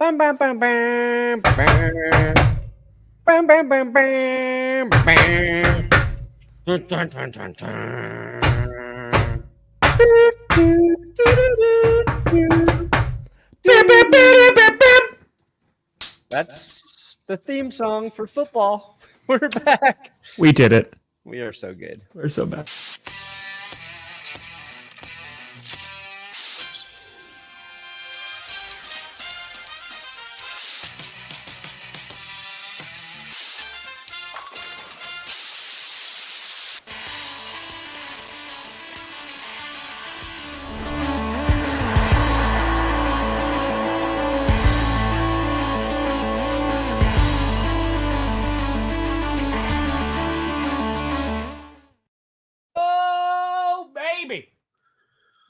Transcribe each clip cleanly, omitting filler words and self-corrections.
Bam, bam, bam, bam, bam. Bam, bam, bam, bam, bam. Dun, dun, dun, dun, dun. Do, do, do, do, do, do. That's the theme song for football. We're back. We did it. We are so good. We're so bad.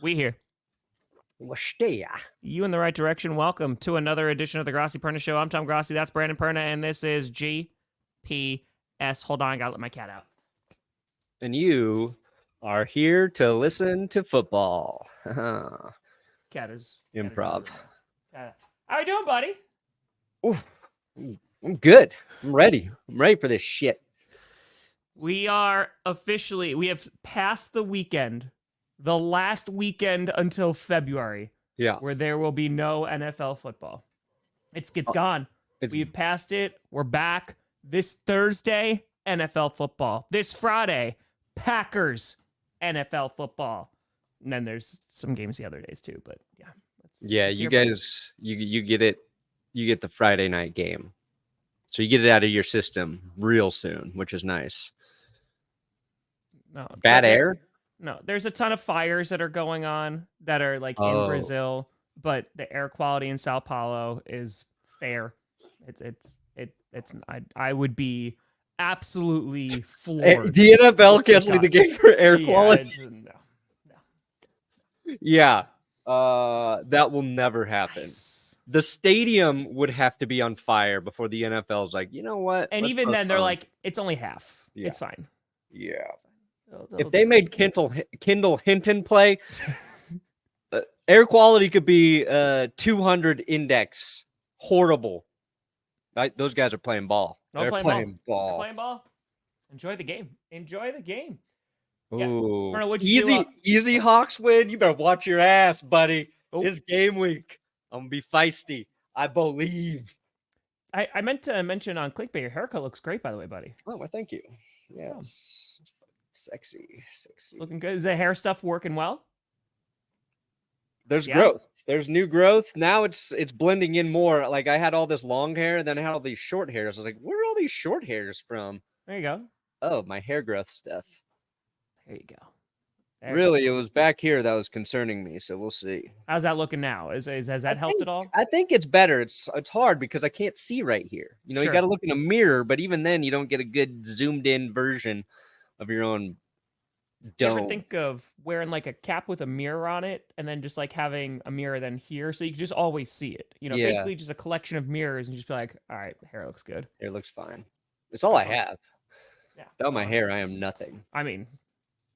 We here. You in the right direction. Welcome to another edition of the Grossi Perna Show. I'm Tom Grossi. That's Brandon Perna, and this is GPS. Hold on, I gotta let my cat out. And you are here to listen to football. Cat is improv. How you doing, buddy? Oof, I'm good. I'm ready. I'm ready for this shit. We have passed the weekend. The last weekend until February, where there will be no NFL football. It's gone. We've passed it. We're back. This Thursday, NFL football. This Friday, Packers NFL football. And then there's some games the other days too. But you guys, you get it. You get the Friday night game, so you get it out of your system real soon, which is nice. No bad air. No, there's a ton of fires that are going on that are like in Brazil, but the air quality in Sao Paulo is fair. I would be absolutely floored. The NFL canceling the game for air quality. Yeah, that will never happen. Nice. The stadium would have to be on fire before the NFL's like, you know what? And even then, they're like, it's only half. Yeah. It's fine. Yeah. If they made Kendall Hinton play, air quality could be 200 index. Horrible. Those guys are playing ball. They're playing ball. Enjoy the game. Ooh. Yeah. Easy Hawks win. You better watch your ass, buddy. It's game week. I'm going to be feisty. I believe. I meant to mention on Clickbait, your haircut looks great, by the way, buddy. Oh, well, thank you. Yes. Sexy. Looking good. Is the hair stuff working well? There's growth. There's new growth. Now it's blending in more. Like I had all this long hair, and then I had all these short hairs. I was like, where are all these short hairs from? There you go. Oh, my hair growth stuff. There you go. It was back here that was concerning me, so we'll see. How's that looking now? Has that helped at all? I think it's better. It's hard because I can't see right here. You know, You got to look in a mirror, but even then you don't get a good zoomed in version of your own dome. Do you ever think of wearing like a cap with a mirror on it and then just like having a mirror then here so you can just always see it? You know, basically just a collection of mirrors and just be like, all right, hair looks good. Hair looks fine. It's all I have. Yeah. Without my hair, I am nothing. I mean,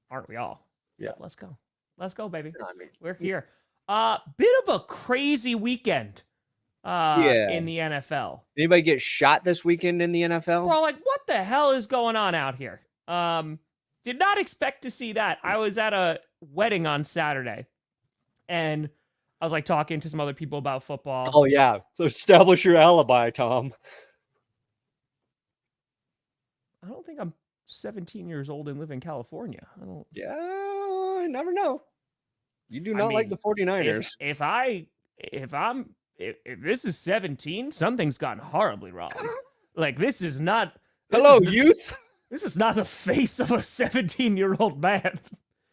aren't we all? Yeah. Let's go, baby. We're here. Bit of a crazy weekend in the NFL. Anybody get shot this weekend in the NFL? Well, like, what the hell is going on out here? Did not expect to see that. I was at a wedding on Saturday, and I was like talking to some other people about football. Oh yeah, establish your alibi, Tom. I don't think I'm 17 years old and live in California. Yeah, I never know. You do not like the 49ers. If this is 17, something's gone horribly wrong. Like this is not. Youth. This is not the face of a 17-year-old man.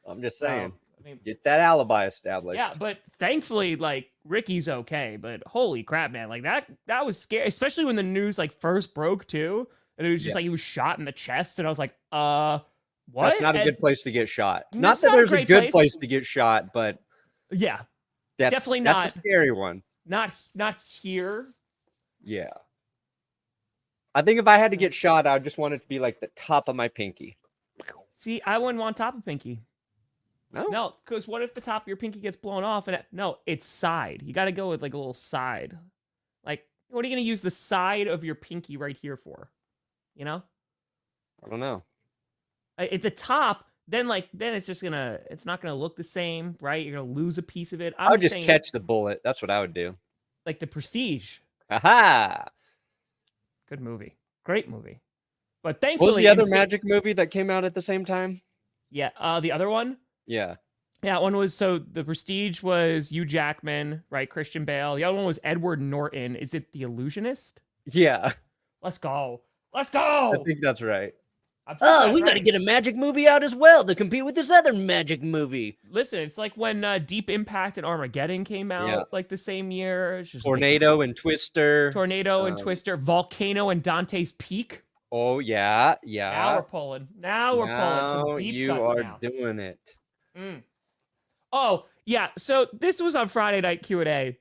I'm just saying. Get that alibi established. Yeah, but thankfully, like, Ricky's okay. But holy crap, man. Like, that was scary. Especially when the news, like, first broke, too. And it was just like he was shot in the chest. And I was like, what? That's not a good place to get shot. Not that there's a good place to get shot, but... Yeah. Definitely not. That's a scary one. Not here. Yeah. I think if I had to get shot, I just want it to be like the top of my pinky. See, I wouldn't want top of pinky. No, because what if the top of your pinky gets blown off? And it's side. You got to go with like a little side. Like What are you going to use the side of your pinky right here for? You know? I don't know. At the top, then it's not gonna look the same, right? You're gonna lose a piece of it. I would just catch the bullet. That's what I would do. Like The Prestige. Aha! Good movie. Great movie. But thankfully, what was the other magic movie that came out at the same time? Yeah, the other one? Yeah. Yeah, one was, so The Prestige was Hugh Jackman, right? Christian Bale. The other one was Edward Norton. Is it The Illusionist? Yeah. Let's go. Let's go! I think that's right. We got to get a magic movie out as well to compete with this other magic movie. Listen, it's like when Deep Impact and Armageddon came out, like the same year. It's just Tornado and Twister. Tornado and Twister. Volcano and Dante's Peak. Oh, yeah. Now we're pulling. Some deep cuts now. You are doing it. Oh, yeah. So this was on Friday Night Q&A.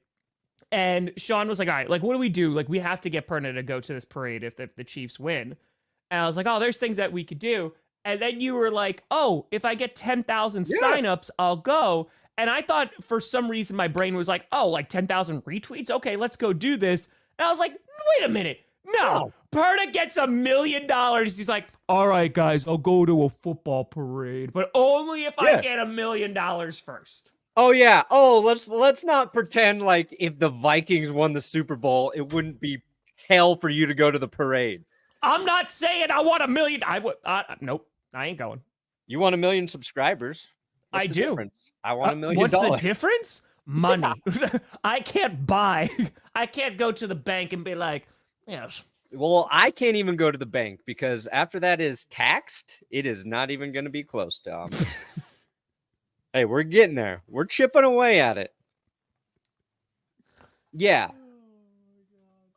And Sean was like, all right, like, what do we do? Like, we have to get Perna to go to this parade if the Chiefs win. And I was like, oh, there's things that we could do. And then you were like, oh, if I get 10,000 signups, I'll go. And I thought for some reason my brain was like, oh, like 10,000 retweets? Okay, let's go do this. And I was like, wait a minute. No, Perna gets $1 million. He's like, all right, guys, I'll go to a football parade, but only if I get $1 million first. Oh, yeah. Oh, let's not pretend like if the Vikings won the Super Bowl, it wouldn't be hell for you to go to the parade. I'm not saying I want $1 million. I would. Nope, I ain't going. You want 1 million subscribers? I do. Difference? I want $1 million. What's the difference? Money. Yeah. I can't buy. I can't go to the bank and be like, yes. Well, I can't even go to the bank because after that is taxed, it is not even going to be close, Tom. Hey, we're getting there. We're chipping away at it. Yeah.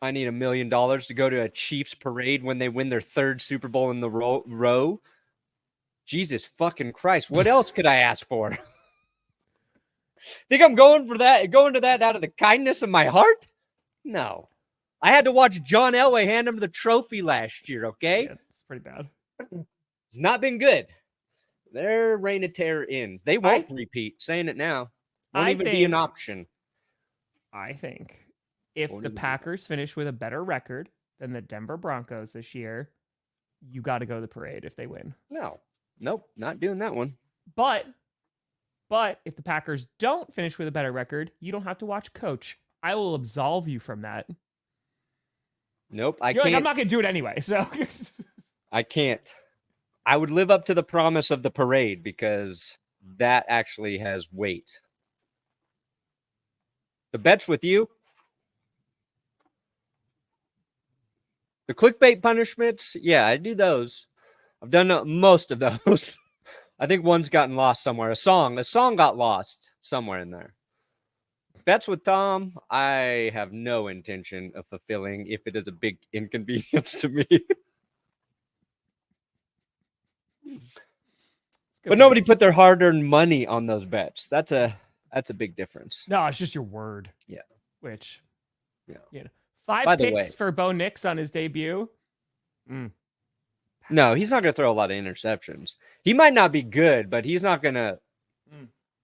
I need $1 million to go to a Chiefs parade when they win their 3rd Super Bowl in the row. Jesus fucking Christ. What else could I ask for? Think I'm going to that out of the kindness of my heart? No. I had to watch John Elway hand him the trophy last year, okay? Yeah, it's pretty bad. It's not been good. Their reign of terror ends. They won't repeat. Saying it now. Won't even be an option. I think if the Packers finish with a better record than the Denver Broncos this year, you got to go to the parade if they win. No. Nope, not doing that one. But if the Packers don't finish with a better record, you don't have to watch Coach. I will absolve you from that. Nope, You're can't. Like, I'm not going to do it anyway, so. I can't. I would live up to the promise of the parade because that actually has weight. The bet's with you. The clickbait punishments, yeah, I do those. I've done most of those. I think one's gotten lost somewhere. A song got lost somewhere in there. Bets with Tom, I have no intention of fulfilling if it is a big inconvenience to me. But nobody put their hard-earned money on those bets. That's a big difference. No, it's just your word. Yeah. Which, yeah. You know, 5 picks for Bo Nix on his debut. No, he's not going to throw a lot of interceptions. He might not be good, but he's not going to.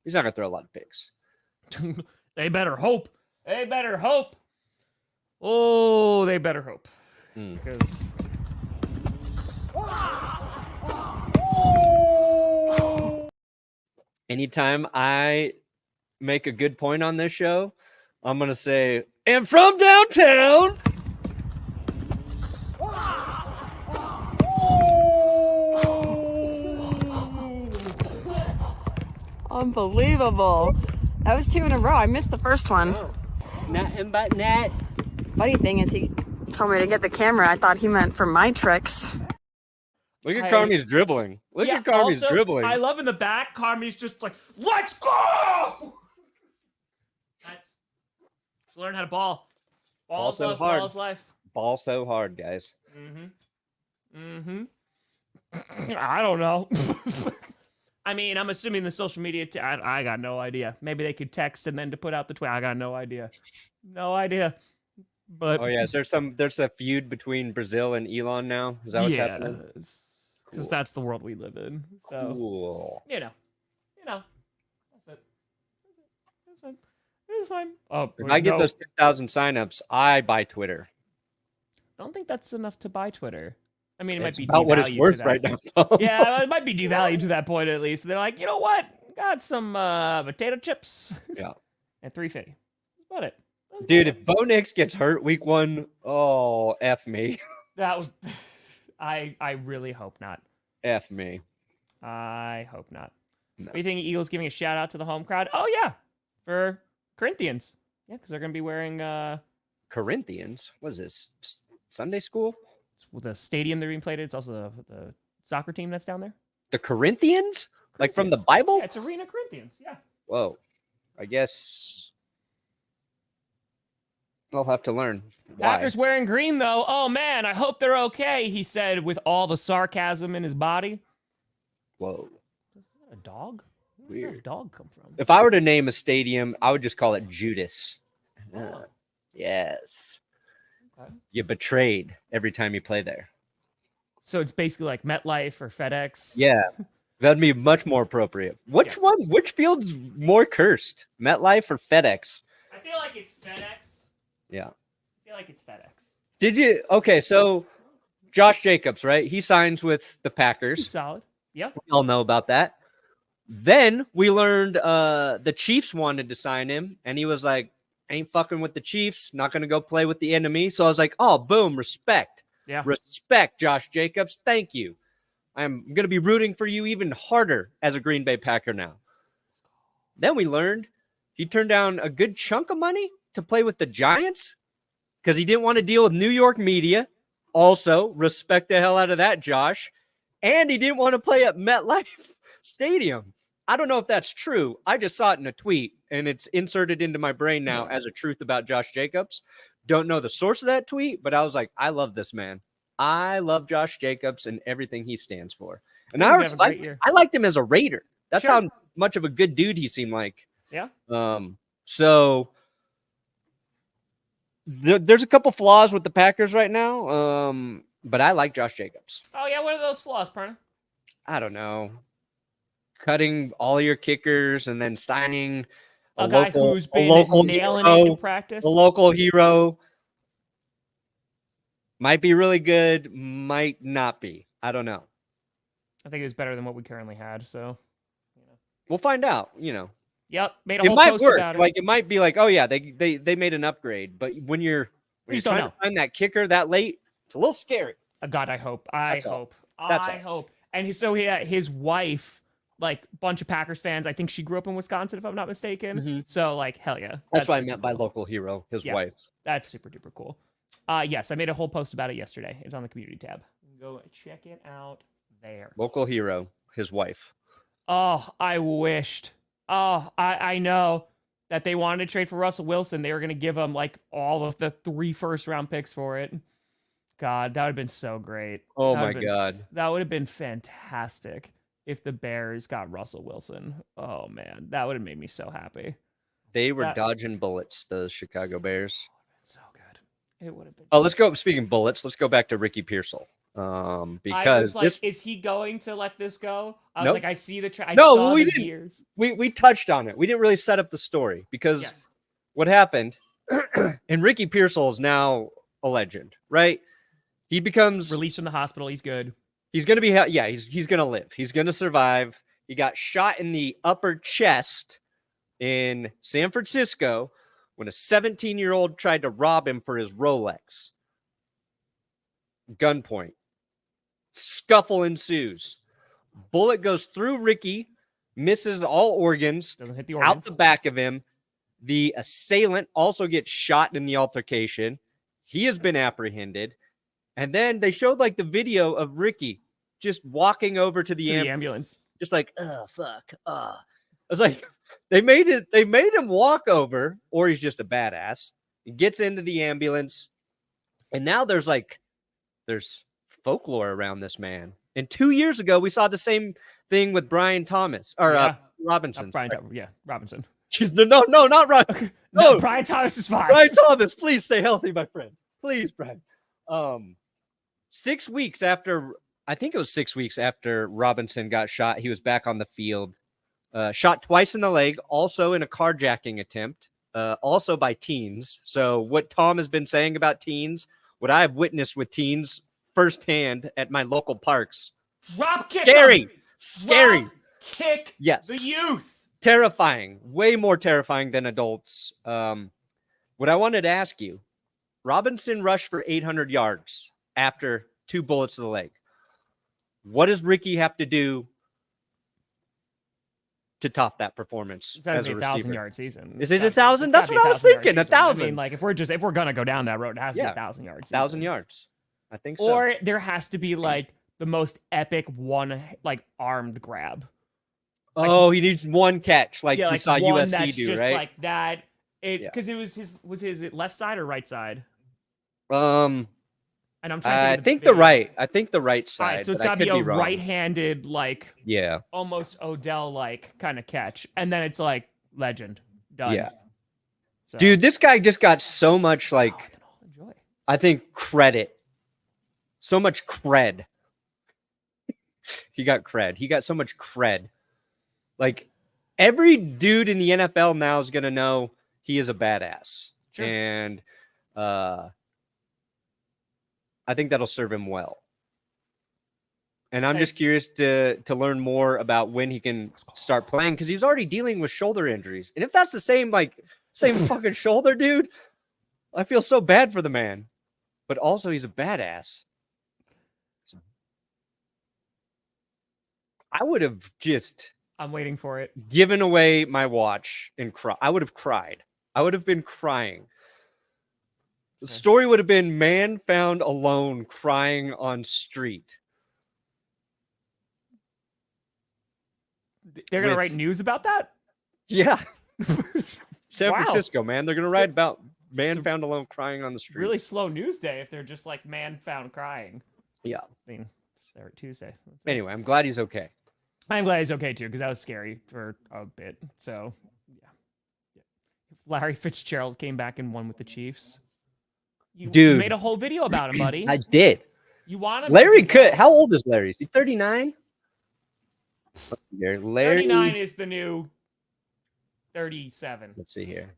He's not going to throw a lot of picks. They better hope. They better hope. Oh, they better hope. Because. Anytime I make a good point on this show, I'm going to say, and from downtown. Unbelievable. That was 2 in a row. I missed the first one. Nothing but net. Funny thing is, he told me to get the camera. I thought he meant for my tricks. Look at Carmi's dribbling. Look at Carmi's dribbling. I love in the back, Carmi's just like, let's go! That's learn how to ball. Ball's so love, hard. ball's life. Ball so hard, guys. I don't know. I mean, I'm assuming the social media. I got no idea. Maybe they could text and then to put out the tweet. I got no idea. No idea. But oh yeah, there's a feud between Brazil and Elon now. Is that what's happening? Because that's the world we live in. So, cool. You know. That's it. It's fine. Oh, if I get those 10,000 signups, I buy Twitter. I don't think that's enough to buy Twitter. I mean, it might be about what it's worth right now. Yeah, it might be devalued to that point at least. They're like, you know what? Got some potato chips. Yeah. And $3.50. That's about it. Dude, if Bo Nix gets hurt week 1, oh, F me. That was. I really hope not. F me. I hope not. No. What do you think? Eagles giving a shout out to the home crowd? Oh yeah, for Corinthians. Yeah, because they're gonna be wearing Corinthians. What is this? Sunday school? The stadium they're being played at. It's also the soccer team that's down there. The Corinthians? Like from the Bible? Yeah, it's Arena Corinthians. Yeah. Whoa. I guess I'll have to learn. Why? Packers wearing green though. Oh man, I hope they're okay. He said with all the sarcasm in his body. Whoa. Is that a dog? Where Weird. did that dog come from? If I were to name a stadium, I would just call it Judas. Yes. Okay. You betrayed every time you play there. So it's basically like MetLife or FedEx. Yeah. That'd be much more appropriate. Which field's more cursed? MetLife or FedEx? I feel like it's FedEx. Yeah. I feel like it's FedEx. Did you? Okay, so Josh Jacobs, right? He signs with the Packers. He's solid. Yeah. We all know about that. Then we learned the Chiefs wanted to sign him, and he was like, ain't fucking with the Chiefs, not going to go play with the enemy. So I was like, oh, boom, respect. Yeah. Respect, Josh Jacobs. Thank you. I'm going to be rooting for you even harder as a Green Bay Packer now. Then we learned he turned down a good chunk of money to play with the Giants because he didn't want to deal with New York media. Also, respect the hell out of that, Josh. And he didn't want to play at MetLife Stadium. I don't know if that's true. I just saw it in a tweet, and it's inserted into my brain now as a truth about Josh Jacobs. Don't know the source of that tweet, but I was like, I love this man. I love Josh Jacobs and everything he stands for. And I liked him as a Raider. That's how much of a good dude he seemed like. Yeah. So there's a couple flaws with the Packers right now, but I like Josh Jacobs. Oh, yeah. What are those flaws, Perna? I don't know. Cutting all your kickers and then signing a guy who's been nailing it in practice. A local hero. Might be really good, might not be. I don't know. I think it was better than what we currently had, so we'll find out, Yep, made a whole post about it. Like it might be like, oh yeah, they made an upgrade, but when you're trying to find that kicker that late, it's a little scary. God, I hope. I hope. And his wife, like a bunch of Packers fans. I think she grew up in Wisconsin, if I'm not mistaken. Mm-hmm. So like, hell yeah. That's what I meant by local hero, his wife. That's super duper cool. Yes, I made a whole post about it yesterday. It's on the community tab. Go check it out there. Local hero, his wife. Oh, I wished. Oh, I know that they wanted to trade for Russell Wilson. They were going to give him like all of the 3 first-round picks for it. God, that would have been so great. Oh my God. That would have been fantastic if the Bears got Russell Wilson. Oh man, that would have made me so happy. They were dodging bullets, the Chicago Bears. So good. It would have been. Oh, let's go. Speaking of bullets, let's go back to Ricky Pearsall. Because I was like, is he going to let this go? I was like, I see the we didn't. Gears. We touched on it. We didn't really set up the story because what happened, and Ricky Pearsall is now a legend, right? He becomes released from the hospital. He's good. He's gonna be he's gonna live. He's gonna survive. He got shot in the upper chest in San Francisco when a 17-year-old tried to rob him for his Rolex. Gunpoint. Scuffle ensues. Bullet goes through Ricky, misses all organs, doesn't hit the organs. Out the back of him. The assailant also gets shot in the altercation. He has been apprehended. And then they showed like the video of Ricky just walking over to the ambulance. Just like, oh, fuck. I was like, they made him walk over, or he's just a badass. He gets into the ambulance. And now there's folklore around this man. And 2 years ago, we saw the same thing with Brian Thomas or Robinson. Robinson. No, not Robinson. No, Brian Thomas is fine. Brian Thomas, please stay healthy, my friend. Please, Brian. 6 weeks after, I think it was 6 weeks after Robinson got shot, he was back on the field. Shot twice in the leg, also in a carjacking attempt. also by teens. So what Tom has been saying about teens, what I have witnessed with teens firsthand at my local parks. Drop kick. Scary. Drop kick. Yes. The youth. Terrifying. Way more terrifying than adults. What I wanted to ask you, Robinson rushed for 800 yards after 2 bullets to the leg. What does Ricky have to do to top that performance as a receiver? 1,000-yard season. Is it 1,000? That's what I was thinking. 1,000. I mean, like if we're gonna go down that road, it has to be 1,000 yards. 1,000 yards. I think so. Or there has to be like the most epic one, like armed grab. He needs one catch, like we saw USC do, just right? Like that. Because it was his left side or right side. And I'm trying to think the right. I think the right side. All right, so it's got to be a right-handed, like almost Odell-like kind of catch, and then it's like legend done. Yeah, so. Dude, this guy just got so much I think credit, so much cred. He got cred. He got so much cred. Like every dude in the NFL now is gonna know he is a badass, and I think that'll serve him well. And I'm just curious to learn more about when he can start playing, because he's already dealing with shoulder injuries. And if that's the same fucking shoulder, dude, I feel so bad for the man. But also, he's a badass. I would have just... I'm waiting for it. Given away my watch and cry. I would have cried. I would have been crying. The story would have been man found alone crying on street. They're going to write news about that? Yeah. San Francisco, man. They're going to write about man found alone crying on the street. Really slow news day if they're just like man found crying. Yeah. I mean, Tuesday. Anyway, I'm glad he's okay. I'm glad he's okay too, because that was scary for a bit. So, yeah. If Larry Fitzgerald came back and won with the Chiefs. You made a whole video about him, buddy. I did. You want him? Larry could. How old is Larry? Is he 39? Larry 39 is the new 37. Let's see here.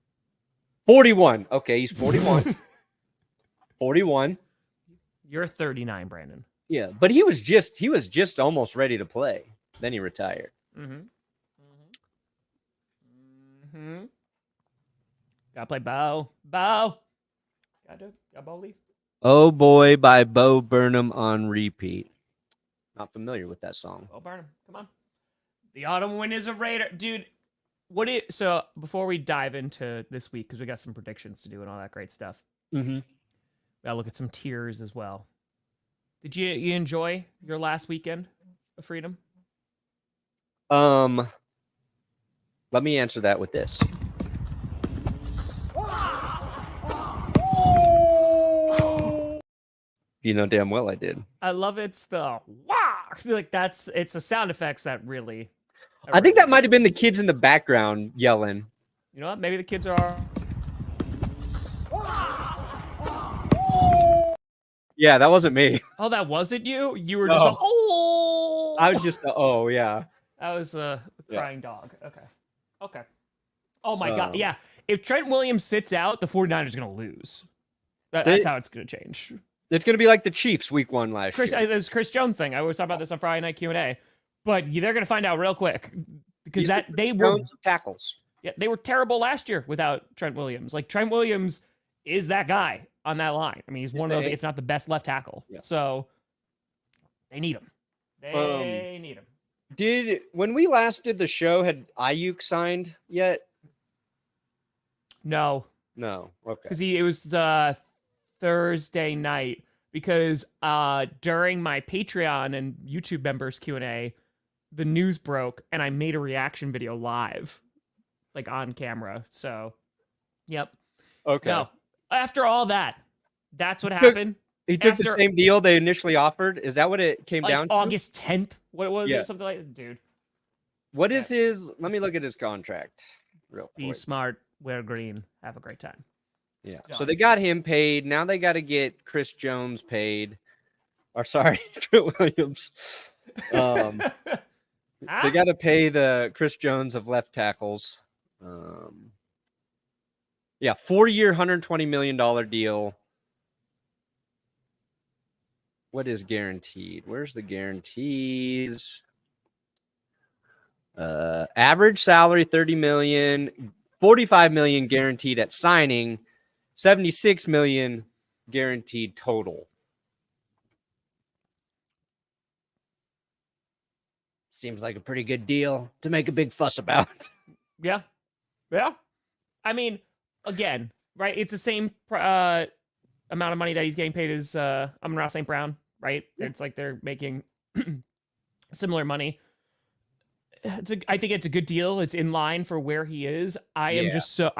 41. Okay, he's 41. 41. You're 39, Brandon. Yeah, but he was just almost ready to play. Then he retired. Gotta play Bo. Gotta Bo leave. Oh Boy by Bo Burnham on repeat. Not familiar with that song. Bo Burnham, come on. The autumn wind is a raider. Dude, so before we dive into this week, because we got some predictions to do and all that great stuff. We gotta look at some tiers as well. Did you enjoy your last weekend of freedom? Let me answer that with this. You know damn well I did. I love it's the wah. I feel like it's the sound effects that really. I think that might have been the kids in the background yelling. You know what? Maybe the kids are. Yeah, that wasn't me. Oh, that wasn't you? You were just oh. I was just yeah. That was a crying dog. Okay. Oh my God. Yeah. If Trent Williams sits out, the 49ers are going to lose. That's how it's going to change. It's going to be like the Chiefs week 1 last year. It was Chris Jones thing. I was talking about this on Friday Night Q&A. But they're going to find out real quick. Because they were tackles. Yeah, they were terrible last year without Trent Williams. Like, Trent Williams is that guy on that line. I mean, he's one of, if not the best left tackle. Yeah. So, they need him. They need him. When we last did the show, had Ayuk signed yet? No. Okay. Because it was Thursday night. Because during my Patreon and YouTube members Q&A, the news broke, and I made a reaction video live, like on camera. So, yep. Okay. No, after all that, that's what happened. He took the same deal they initially offered. Is that what it came down to? August 10th. What was it? Something like that, dude. What is his? Let me look at his contract real quick. Be smart, wear green, have a great time. Yeah. So they got him paid. Now they got to get Chris Jones paid. Or sorry, Trent Williams. They got to pay the Chris Jones of left tackles. Yeah, 4-year, $120 million deal. What is guaranteed? Where's the guarantees? Average salary $30 million, $45 million guaranteed at signing, $76 million guaranteed total. Seems like a pretty good deal to make a big fuss about. Yeah. I mean, again, right? It's the same amount of money that he's getting paid as Amon-Ra St. Brown, right? It's like they're making similar money. I think it's a good deal. It's in line for where he is. I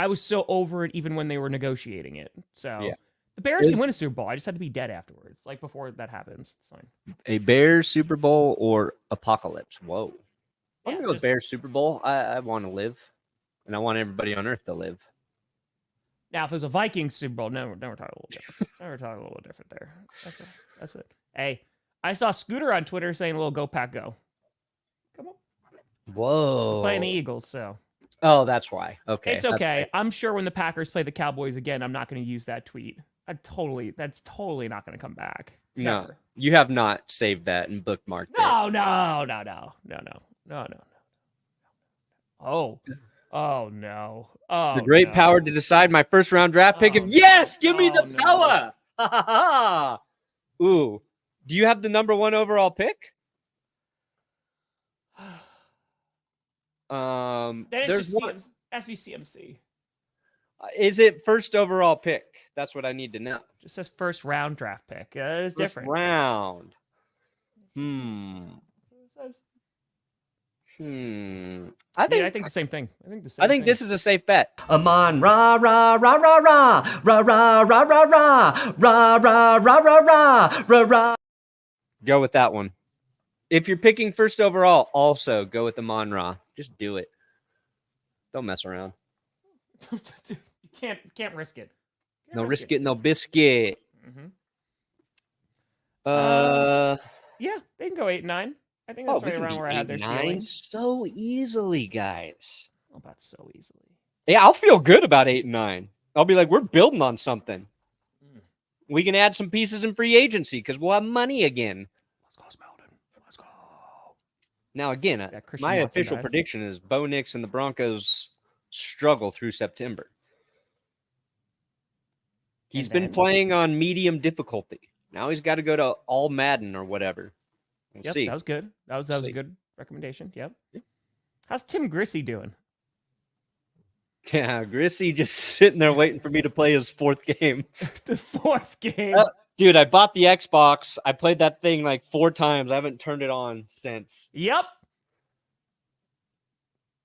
was so over it even when they were negotiating it. So the Bears can win a Super Bowl. I just had to be dead afterwards, like before that happens. It's fine. A Bears Super Bowl or apocalypse? Whoa. I'm going to go with Bears Super Bowl. I want to live, and I want everybody on earth to live. Now, if it was a Vikings Super Bowl, no, we're talking a little different. We're talking a little different there. That's it. Hey, I saw Scooter on Twitter saying a little "Go Pack Go." Come on. Whoa. We're playing the Eagles, so. Oh, that's why. Okay. It's okay. Right. I'm sure when the Packers play the Cowboys again, I'm not going to use that tweet. That's totally not going to come back. No, Never. You have not saved that and bookmarked it. No. Oh no. Oh, the great power to decide my first round draft pick. Yes, give me the power. Ooh, do you have the number 1 overall pick? There's one. SVCMC. Is it first overall pick? That's what I need to know. Just says first round draft pick. It's first different. Round. I think the same thing. I think this is a safe bet. Amon Ra Ra Ra Ra Ra Ra Ra Ra Ra Ra Ra Ra Ra Ra Ra Ra. Go with that one. If you're picking first overall, also go with Amon Ra. Just do it. Don't mess around. You can't risk it. No risk it, no biscuit. Mm-hmm. Yeah, they can go 8-9. I think that's right around where I had their ceiling. So easily, guys. Oh, that's so easily. Yeah, I'll feel good about 8-9. I'll be like, we're building on something. We can add some pieces in free agency because we'll have money again. Let's go, Smelton. Let's go. Now, again, my official prediction is Bo Nix and the Broncos struggle through September. He's been playing on medium difficulty. Now he's got to go to all Madden or whatever. We'll see. That was good. That was a good recommendation. Yep. How's Tim Grossi doing? Yeah, Grossi just sitting there waiting for me to play his 4th game. The 4th game? Dude, I bought the Xbox. I played that thing like 4 times. I haven't turned it on since. Yep.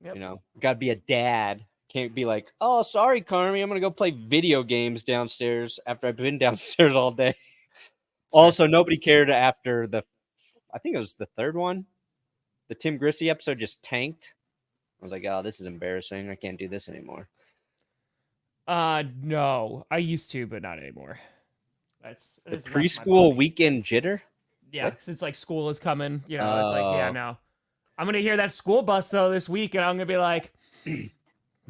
You know, got to be a dad. Can't be like, oh, sorry, Carmi. I'm going to go play video games downstairs after I've been downstairs all day. Also, nobody cared after I think it was the 3rd one. The Tim Grossi episode just tanked. I was like, oh, this is embarrassing. I can't do this anymore. No. I used to, but not anymore. That's the preschool weekend jitter? Yeah, since like school is coming, you know, it's like, yeah, no. I'm going to hear that school bus though this week and I'm going to be like,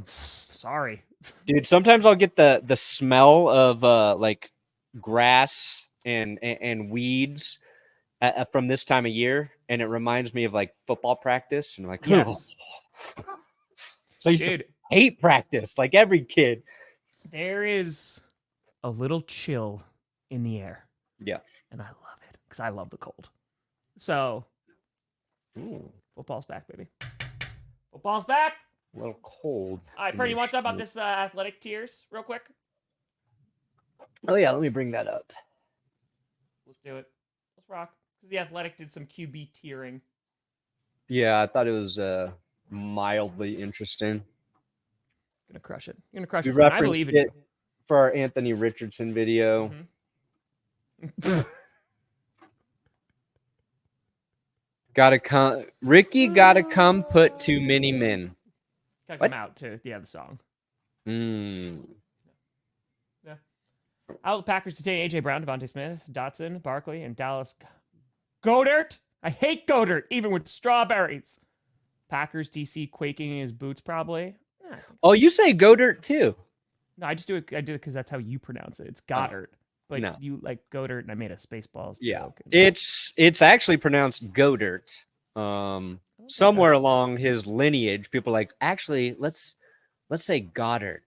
sorry. Dude, sometimes I'll get the smell of like grass and weeds from this time of year, and it reminds me of like football practice. And I'm like, yes. So I used to hate practice like every kid. There is a little chill in the air. Yeah. And I love it because I love the cold. So, football's back, baby. Football's back. A little cold. All right, Perna, you want to talk about this athletic tiers real quick? Oh, yeah. Let me bring that up. Let's do it. Let's rock. Because the athletic did some QB tiering. Yeah, I thought it was mildly interesting. Gonna crush it. You're gonna crush it. I believe in you. For our Anthony Richardson video. Gotta come. Ricky gotta come put too many men. Gotta come out to the song. Yeah. Out the Packers detain A.J. Brown, Devontae Smith, Dotson, Barkley, and Dallas Goedert. I hate Goedert, even with strawberries. Packers DC quaking in his boots, probably. Oh, you say Goedert too? No, I do it because that's how you pronounce it. It's Goddard. But no. you like Goddard, and I made a Spaceballs joke. It's actually pronounced Goddard. Somewhere along his lineage, people are like, actually, let's say Goddard,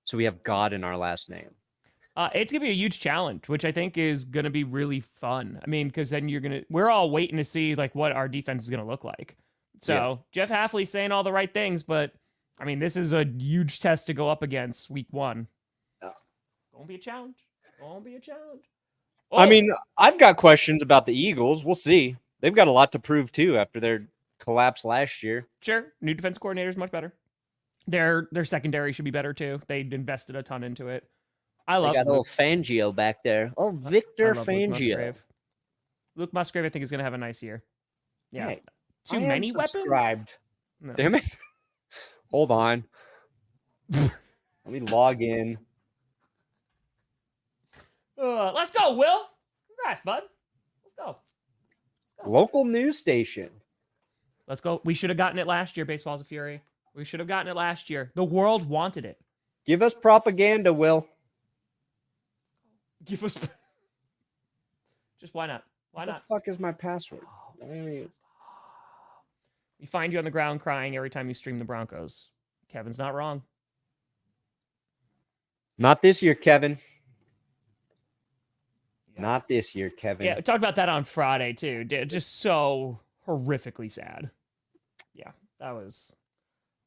so we have God in our last name. It's gonna be a huge challenge, which I think is gonna be really fun. I mean, because then we're all waiting to see like what our defense is gonna look like. So Jeff Hafley's saying all the right things, but I mean, this is a huge test to go up against week 1. Gonna be a challenge. Oh. I mean, I've got questions about the Eagles. We'll see. They've got a lot to prove too after their collapse last year. Sure, new defense coordinator is much better. Their secondary should be better too. They invested a ton into it. I love. They got a little Fangio back there. Oh, Victor Fangio. Luke Musgrave, I think, is going to have a nice year. Yeah. Hey, Too many weapons? No. Damn it. Hold on. Let me log in. Let's go, Will. Congrats, bud. Let's go. Local news station. Let's go. We should have gotten it last year, Baseball's a Fury. We should have gotten it last year. The world wanted it. Give us propaganda, Will. Give us... Just why not? Why not? What the fuck is my password? We find you on the ground crying every time you stream the Broncos. Kevin's not wrong. Not this year, Kevin. Not this year, Kevin. Yeah, we talked about that on Friday, too. Just so horrifically sad. Yeah, that was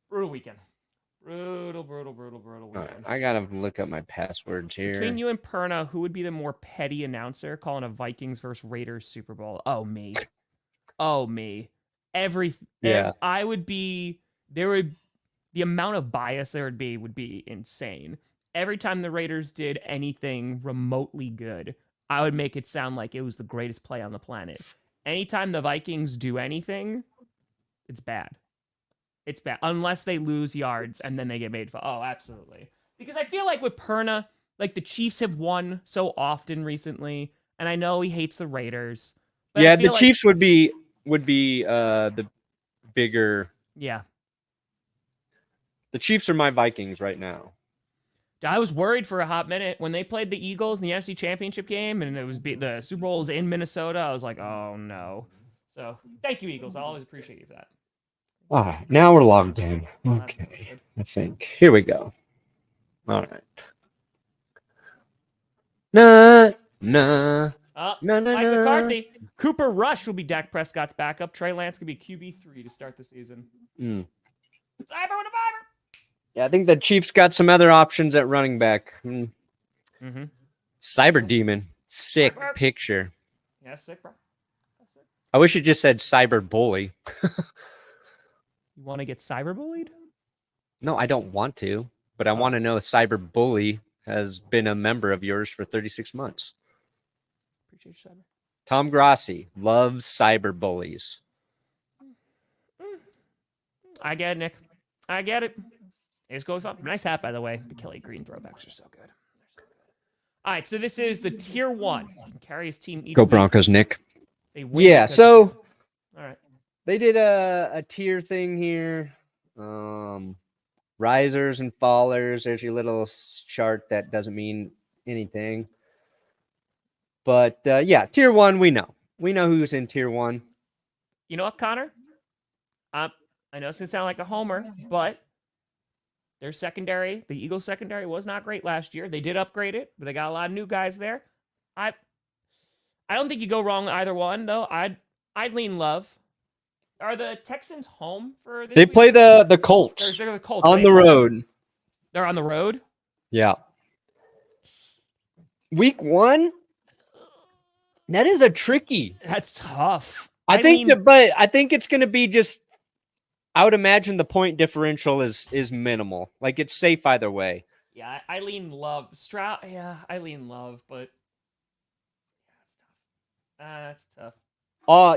brutal weekend. Brutal weekend. Right, I gotta look up my passwords here. Between you and Perna, who would be the more petty announcer calling a Vikings versus Raiders Super Bowl? Oh, me. I would be... The amount of bias there would be insane. Every time the Raiders did anything remotely good, I would make it sound like it was the greatest play on the planet. Anytime the Vikings do anything, it's bad. It's bad. Unless they lose yards and then they get made fun. Oh, absolutely. Because I feel like with Perna, like the Chiefs have won so often recently, and I know he hates the Raiders. But yeah, the Chiefs would be the bigger. Yeah. The Chiefs are my Vikings right now. I was worried for a hot minute when they played the Eagles in the NFC Championship game, and it was the Super Bowl was in Minnesota. I was like, oh no. So thank you, Eagles. I always appreciate you for that. All right, now we're logged in. Okay, I think here we go. All right. Mike McCarthy. Cooper Rush will be Dak Prescott's backup. Trey Lance could be QB3 to start the season. Cyber with a fiber. Yeah, I think the Chiefs got some other options at running back. Cyber Demon. Sick picture. Yeah, sick, bro. I wish it just said Cyber Bully. You want to get cyber bullied? No, I don't want to, but I want to know Cyber Bully has been a member of yours for 36 months. Appreciate you, Cyber. Tom Grossi loves cyber bullies. I get it, Nick. I get it. It's going fun. Nice hat, by the way. The Kelly Green throwbacks are so good. All right, so this is the tier 1. He can carry his team each Go week. Broncos, Nick. Yeah, so all right. They did a tier thing here. Risers and fallers. There's your little chart that doesn't mean anything. But yeah, tier 1, we know. We know who's in tier 1. You know what, Connor? I know it's going to sound like a homer, but their secondary, the Eagles secondary, was not great last year. They did upgrade it, but they got a lot of new guys there. I don't think you go wrong either one, though. I'd lean Love. Are the Texans home for this? They week? play the Colts. They're the Colts on the road. They're on the road? Yeah. Week 1? That is a tricky. That's tough. I think it's going to be just. I would imagine the point differential is minimal. Like it's safe either way. Yeah, I lean Love. Stroud. Yeah, I lean Love, but that's tough.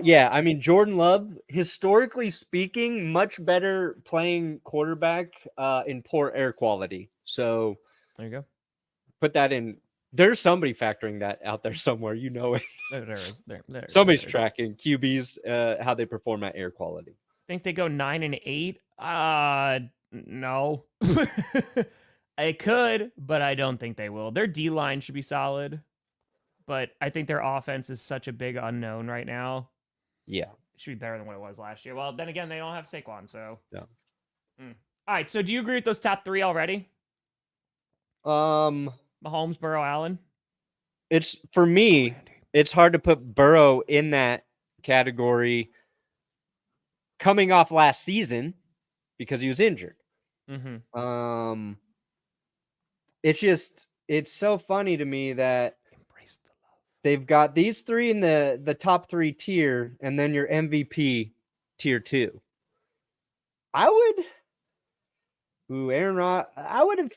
Yeah. I mean, Jordan Love, historically speaking, much better playing quarterback in poor air quality. So there you go. Put that in. There's somebody factoring that out there somewhere. You know it. There is. Somebody's tracking QBs, how they perform at air quality. Think they go 9-8? No. It could, but I don't think they will. Their D-line should be solid, but I think their offense is such a big unknown right now. Yeah. It should be better than what it was last year. Well, then again, they don't have Saquon, so. Yeah. All right, so do you agree with those top three already? Mahomes, Burrow, Allen? It's, for me, it's hard to put Burrow in that category coming off last season because he was injured. Mm-hmm. It's so funny to me that they've got these three in the top 3 tier, and then your MVP tier 2. Aaron Rodgers. I would have.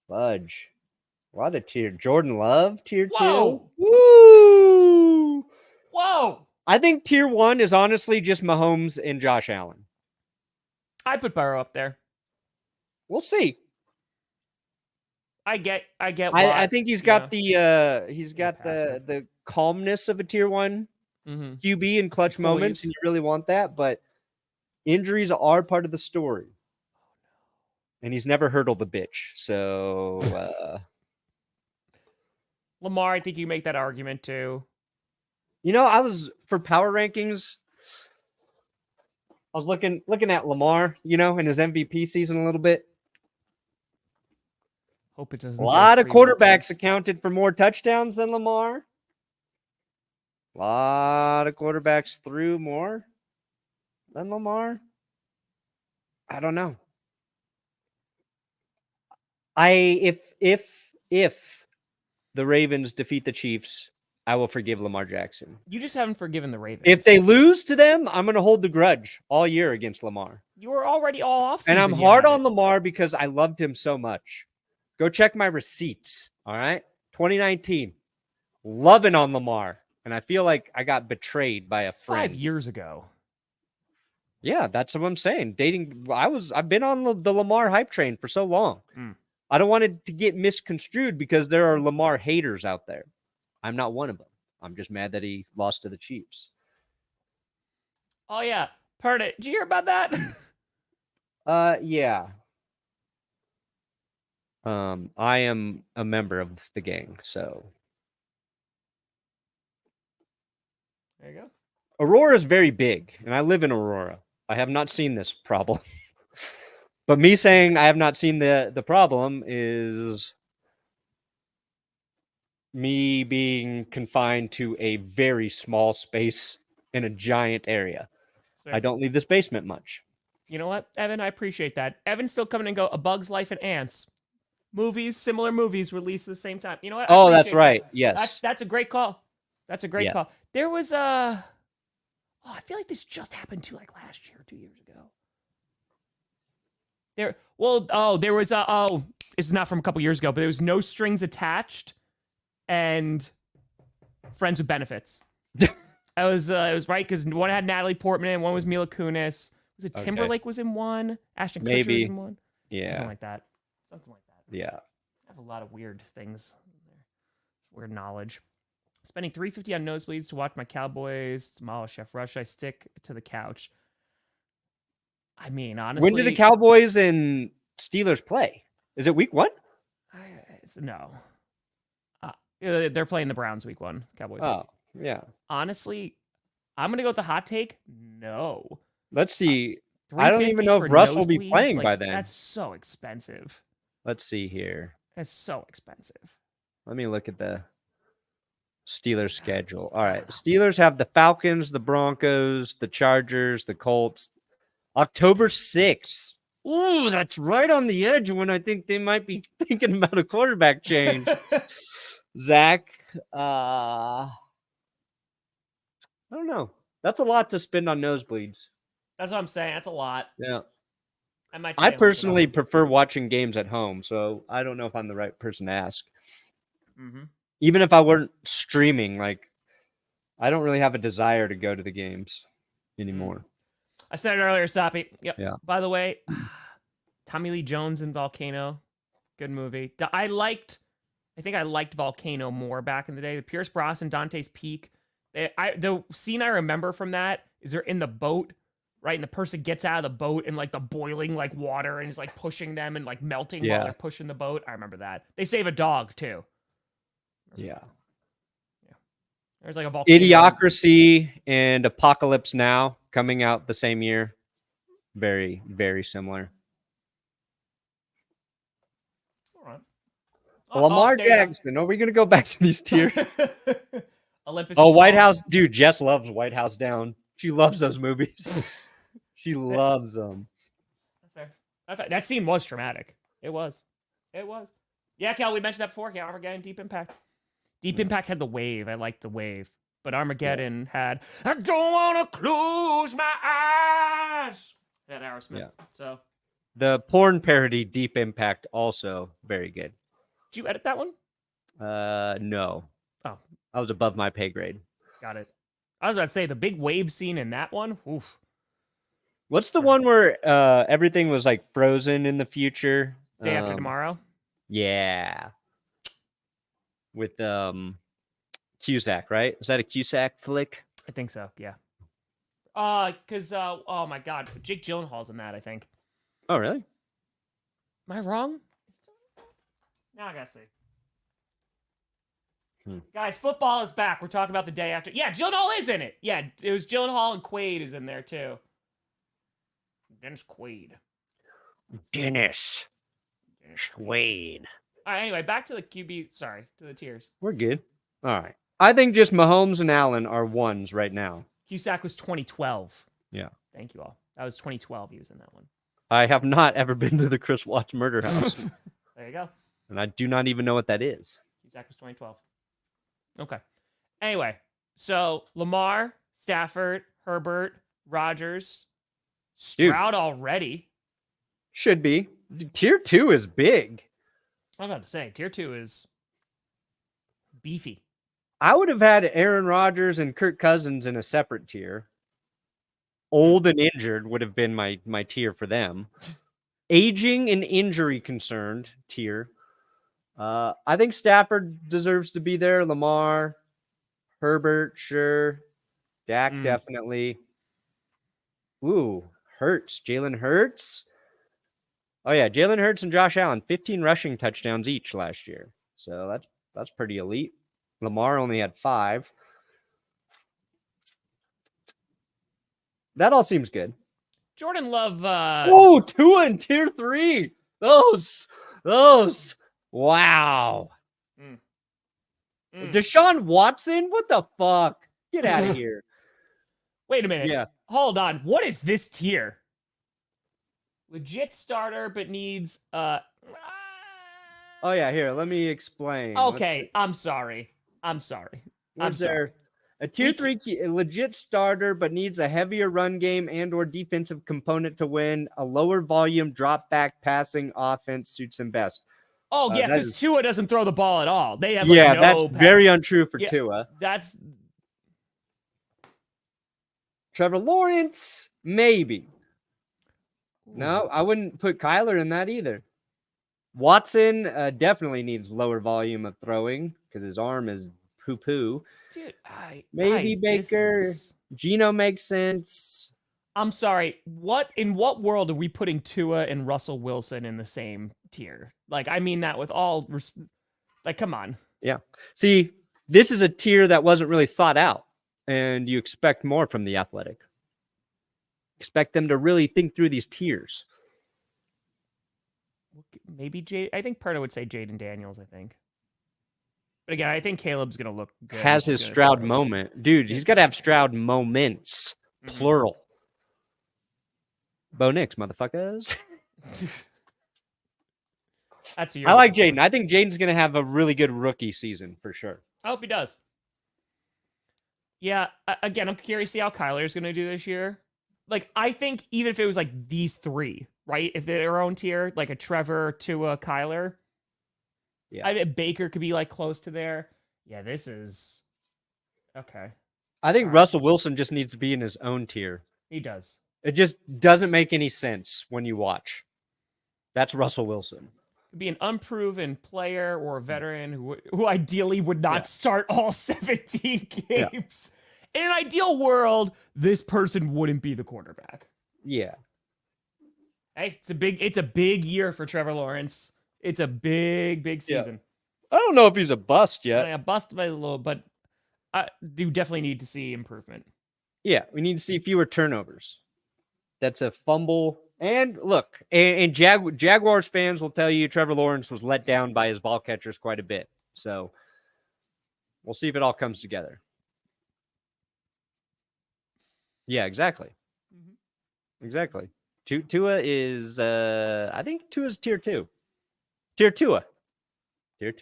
Fudge. A lot of tier. Jordan Love, tier 2. Woo! Whoa! I think tier 1 is honestly just Mahomes and Josh Allen. I put Burrow up there. We'll see. I get. I think he's got the calmness of a tier 1 QB in clutch moments, and you really want that. But injuries are part of the story, and he's never hurdled a bitch. So Lamar, I think you make that argument too. I was for power rankings. I was looking at Lamar, in his MVP season a little bit. Hope it doesn't. A lot of quarterbacks accounted for more touchdowns than Lamar. A lot of quarterbacks threw more than Lamar. I don't know. If the Ravens defeat the Chiefs, I will forgive Lamar Jackson. You just haven't forgiven the Ravens. If they lose to them, I'm going to hold the grudge all year against Lamar. You were already all offseason. And I'm hard on Lamar because I loved him so much. Go check my receipts, all right? 2019. Loving on Lamar. And I feel like I got betrayed by a friend. 5 years ago. Yeah, that's what I'm saying. I've been on the Lamar hype train for so long. I don't want it to get misconstrued because there are Lamar haters out there. I'm not one of them. I'm just mad that he lost to the Chiefs. Oh, yeah. Perna, did you hear about that? Yeah. I am a member of the gang, so. There you go. Aurora is very big, and I live in Aurora. I have not seen this problem. But me saying I have not seen the problem is me being confined to a very small space in a giant area. I don't leave this basement much. You know what, Evan? I appreciate that. Evan's still coming and go. A Bug's Life and Ants. Similar movies released at the same time. You know what? Oh, that's right. Yes. That's a great call. That's a great call. There was I feel like this just happened too, like last year, 2 years ago. There was it's not from a couple years ago, but there was No Strings Attached and Friends with Benefits. It was right because one had Natalie Portman and one was Mila Kunis. Was it Timberlake was in one? Ashton Kutcher was in one? Yeah. Something like that. Yeah. I have a lot of weird things there. Weird knowledge. Spending $350 on nosebleeds to watch my Cowboys demolish Chef Rush. I stick to the couch. I mean, honestly. When do the Cowboys and Steelers play? Is it week 1? No. They're playing the Browns week 1. Cowboys. Yeah. Honestly, I'm going to go with the hot take. No. Let's see. I don't even know if Russ will be playing by then. That's so expensive. Let's see here. That's so expensive. Let me look at the Steelers schedule. All right. Steelers have the Falcons, the Broncos, the Chargers, the Colts. October 6th. Ooh, that's right on the edge when I think they might be thinking about a quarterback change. Zach, I don't know. That's a lot to spend on nosebleeds. That's what I'm saying. That's a lot. Yeah. I personally prefer watching games at home, so I don't know if I'm the right person to ask. Mm-hmm. Even if I weren't streaming, I don't really have a desire to go to the games anymore. I said it earlier, Sappy. Yep. Yeah. By the way, Tommy Lee Jones in Volcano. Good movie. I think I liked Volcano more back in the day. The Pierce Brosnan, Dante's Peak. The scene I remember from that is they're in the boat right? And the person gets out of the boat in like the boiling like water and is like pushing them and like melting while they're pushing the boat. I remember that. They save a dog too. Yeah. There's like a volcano. Idiocracy and Apocalypse Now coming out the same year. Very, very similar. All right. Lamar Jackson. Are we going to go back to these tiers? Olympus. White House. Dude, Jess loves White House Down. She loves those movies. She loves them. That scene was traumatic. It was. Yeah, Cal, we mentioned that before. Yeah, Armageddon, Deep Impact. Deep Impact had the wave. I liked the wave. But Armageddon had, I don't want to close my eyes. That Aerosmith. Yeah. So the porn parody Deep Impact also very good. Did you edit that one? No. Oh. I was above my pay grade. Got it. I was about to say the big wave scene in that one. Oof. What's the one where everything was like frozen in the future? Day After Tomorrow? Yeah. With Cusack, right? Is that a Cusack flick? I think so, yeah. Because oh my god, Jake Gyllenhaal's in that, I think. Oh, really? Am I wrong? Now I gotta see. Guys, football is back. We're talking about the day after. Yeah, Gyllenhaal is in it. Yeah, it was Gyllenhaal and Quaid is in there too. Dennis Quaid. Dennis Quaid. All right, anyway, back to the QB. Sorry, to the tiers. We're good. All right. I think just Mahomes and Allen are ones right now. Cusack was 2012. Yeah. Thank you all. That was 2012. He was in that one. I have not ever been to the Chris Watts murder house. There you go. And I do not even know what that is. Cusack was 2012. Okay. Anyway, so Lamar, Stafford, Herbert, Rodgers, Stroud already. Should be. Tier 2 is big. I'm about to say, tier 2 is beefy. I would have had Aaron Rodgers and Kirk Cousins in a separate tier. Old and injured would have been my tier for them. Aging and injury concerned tier. I think Stafford deserves to be there. Lamar, Herbert, sure. Dak, definitely. Ooh, Hurts. Jalen Hurts. Oh, yeah, Jalen Hurts and Josh Allen, 15 rushing touchdowns each last year. So that's pretty elite. Lamar only had 5. That all seems good. Jordan Love. Oh, Tua in tier 3. Those. Wow. Deshaun Watson? What the fuck? Get out of here. Wait a minute. Yeah. Hold on. What is this tier? Legit starter, but needs Oh yeah, here, let me explain. Okay, I'm sorry. I'm there a tier 3 a legit starter, but needs a heavier run game and or defensive component to win. A lower volume drop back passing offense suits him best. Oh yeah, because Tua doesn't throw the ball at all. They have that's very untrue for Tua. That's Trevor Lawrence, maybe. No, I wouldn't put Kyler in that either. Watson definitely needs lower volume of throwing because his arm is poo-poo. Dude, maybe Baker. Geno makes sense. I'm sorry. In what world are we putting Tua and Russell Wilson in the same tier? Like, I mean that with all like, come on. Yeah. See, this is a tier that wasn't really thought out, and you expect more from the Athletic. Expect them to really think through these tiers. Maybe I think Perna would say Jaden Daniels, I think. But again, I think Caleb's going to look good. Has his Stroud moment. Dude, he's got to have Stroud moments. Plural. Bo Nix, motherfuckers. I like Jaden. I think Jaden's going to have a really good rookie season for sure. I hope he does. Yeah, again, I'm curious to see how Kyler's going to do this year. Like, I think even if it was like these 3, right? If they're their own tier, like a Trevor to a Kyler. Yeah. I bet Baker could be like close to there. Yeah, this is okay. I think Russell Wilson just needs to be in his own tier. He does. It just doesn't make any sense when you watch. That's Russell Wilson. Be an unproven player or a veteran who ideally would not start all 17 games. In an ideal world, this person wouldn't be the quarterback. Yeah. Hey, it's a big year for Trevor Lawrence. It's a big season. I don't know if he's a bust yet. A bust by a little, but I do definitely need to see improvement. Yeah, we need to see fewer turnovers. That's a fumble. And look, and Jaguars fans will tell you Trevor Lawrence was let down by his ball catchers quite a bit. So we'll see if it all comes together. Yeah, exactly. Mm-hmm. Exactly. Tua is, I think Tua's tier 2. Tier Tua. There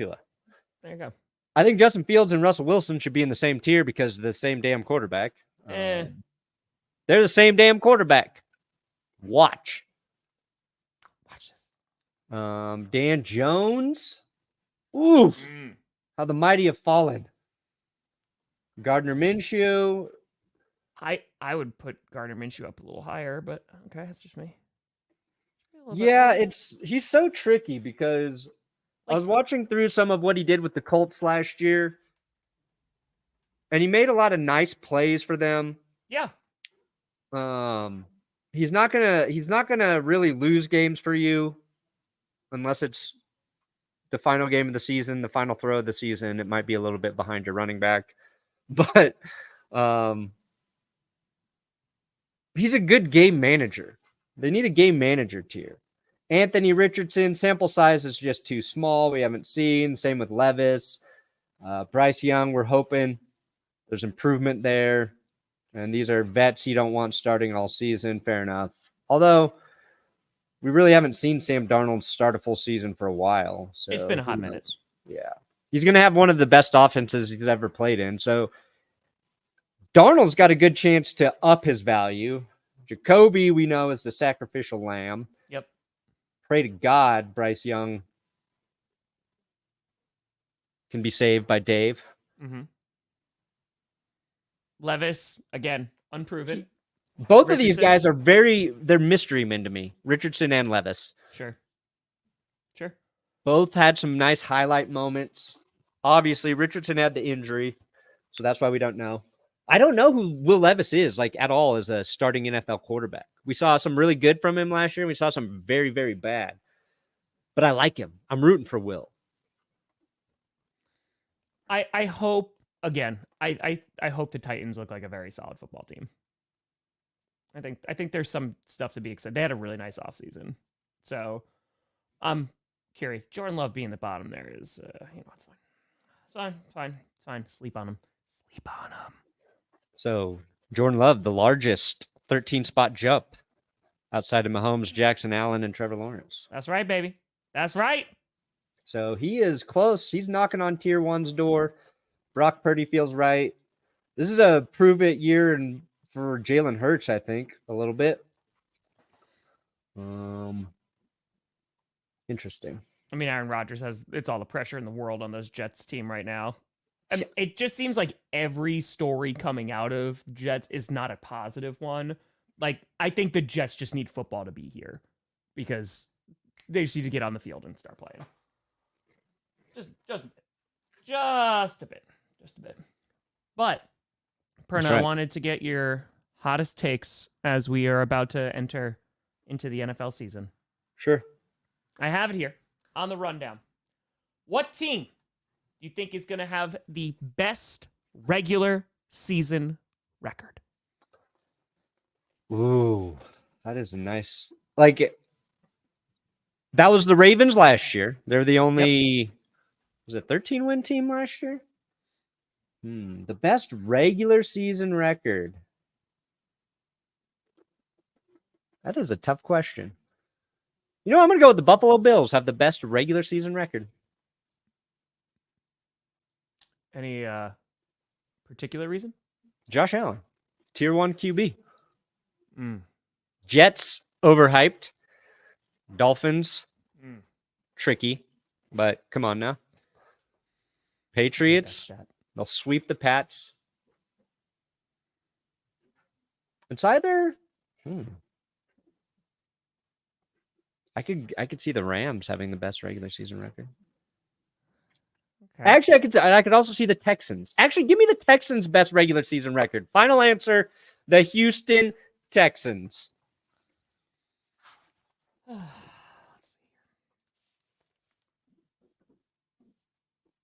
you go. I think Justin Fields and Russell Wilson should be in the same tier because they're the same damn quarterback. They're the same damn quarterback. Watch this. Dan Jones. Oof. How the mighty have fallen. Gardner Minshew. I would put Gardner Minshew up a little higher, but okay, that's just me. Yeah, he's so tricky because I was watching through some of what he did with the Colts last year, and he made a lot of nice plays for them. Yeah. He's not gonna really lose games for you unless it's the final game of the season, the final throw of the season. It might be a little bit behind your running back, but he's a good game manager. They need a game manager tier. Anthony Richardson, sample size is just too small. We haven't seen. Same with Levis. Bryce Young, we're hoping there's improvement there. And these are vets you don't want starting all season. Fair enough. Although, we really haven't seen Sam Darnold start a full season for a while. So it's been a hot minute. Yeah. He's going to have one of the best offenses he's ever played in. So, Darnold's got a good chance to up his value. Jacoby, we know, is the sacrificial lamb. Yep. Pray to God Bryce Young can be saved by Dave. Mm-hmm. Levis, again, unproven. Both of these guys are they're mystery men to me. Richardson and Levis. Sure. Both had some nice highlight moments. Obviously, Richardson had the injury, so that's why we don't know. I don't know who Will Levis is, at all as a starting NFL quarterback. We saw some really good from him last year, and we saw some very, very bad. But I like him. I'm rooting for Will. I hope, again, I hope the Titans look like a very solid football team. I think there's some stuff to be excited. They had a really nice offseason. So I'm curious. Jordan Love being the bottom there is, it's fine. It's fine. Sleep on him. So Jordan Love, the largest 13-spot jump outside of Mahomes, Jackson Allen, and Trevor Lawrence. That's right, baby. That's right. So he is close. He's knocking on tier 1's door. Brock Purdy feels right. This is a prove-it year for Jalen Hurts, I think, a little bit. Interesting. I mean, Aaron Rodgers it's all the pressure in the world on this Jets team right now. And it just seems like every story coming out of Jets is not a positive one. I think the Jets just need football to be here because they just need to get on the field and start playing. Just a bit. But Perna, right. I wanted to get your hottest takes as we are about to enter into the NFL season. Sure. I have it here on the rundown. What team do you think is going to have the best regular season record? Ooh, that is a nice... that was the Ravens last year. They're the only... Was it 13-win team last year? The best regular season record. That is a tough question. I'm going to go with the Buffalo Bills have the best regular season record. Any particular reason? Josh Allen, tier 1 QB. Jets, overhyped. Dolphins, tricky, but come on now. Patriots, they'll sweep the Pats. It's either... I could see the Rams having the best regular season record. Okay. Actually, I could also see the Texans. Actually, give me the Texans' best regular season record. Final answer, the Houston Texans. Let's see.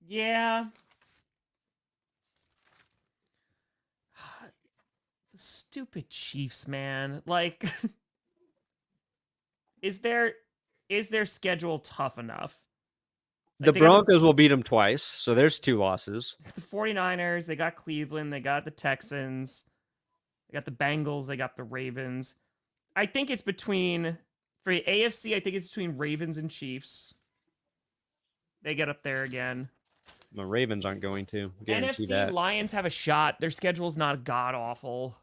Yeah. The stupid Chiefs, man. Like, is their schedule tough enough? The Broncos will beat them twice, so there's 2 losses. The 49ers, they got Cleveland, they got the Texans, they got the Bengals, they got the Ravens. I think it's between, for the AFC, I think it's between Ravens and Chiefs. They get up there again. The Ravens aren't going to. Guarantee NFC, that. Lions have a shot. Their schedule's not god-awful.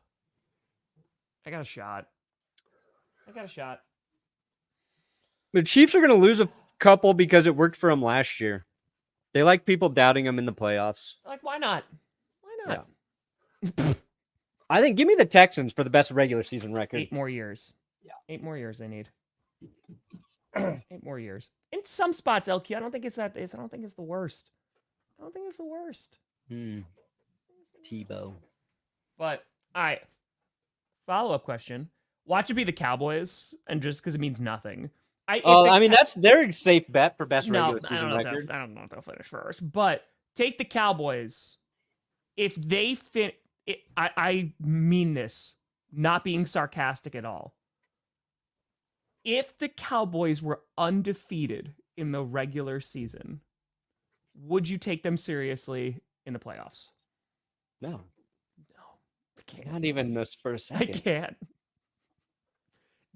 I got a shot. The Chiefs are going to lose a couple because it worked for them last year. They like people doubting them in the playoffs. Like, why not? Yeah. I think give me the Texans for the best regular season record. 8 more years. Yeah. 8 more years they need. 8 more years. In some spots, LQ, I don't think it's the worst. Tebow. But, all right. Follow-up question. Watch it be the Cowboys, and just because it means nothing. That's their safe bet for best regular season record. I don't know if they'll finish first, but take the Cowboys. If they I mean this, not being sarcastic at all. If the Cowboys were undefeated in the regular season, would you take them seriously in the playoffs? No. I can't. Not even this for a second. I can't.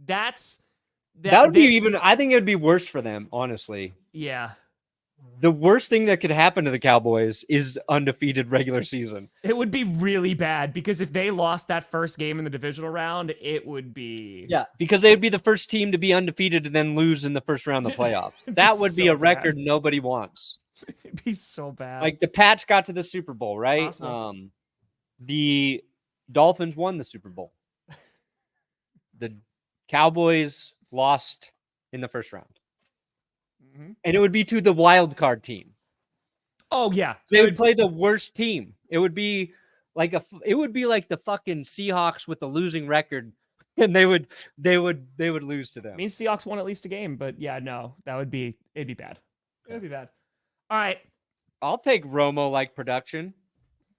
That would be even. I think it would be worse for them, honestly. Yeah. The worst thing that could happen to the Cowboys is undefeated regular season. It would be really bad because if they lost that first game in the divisional round, it would be... Yeah, because they would be the first team to be undefeated and then lose in the first round of the playoffs. That would be a record nobody wants. It'd be so bad. Like the Pats got to the Super Bowl, right? Awesome. The Dolphins won the Super Bowl. The Cowboys lost in the first round. And it would be to the wild card team. Oh yeah, they would play the worst team. It would be like the fucking Seahawks with the losing record, and they would lose to them. I mean, Seahawks won at least a game, but yeah, no, it'd be bad. It'd be bad. All right, I'll take Romo-like production.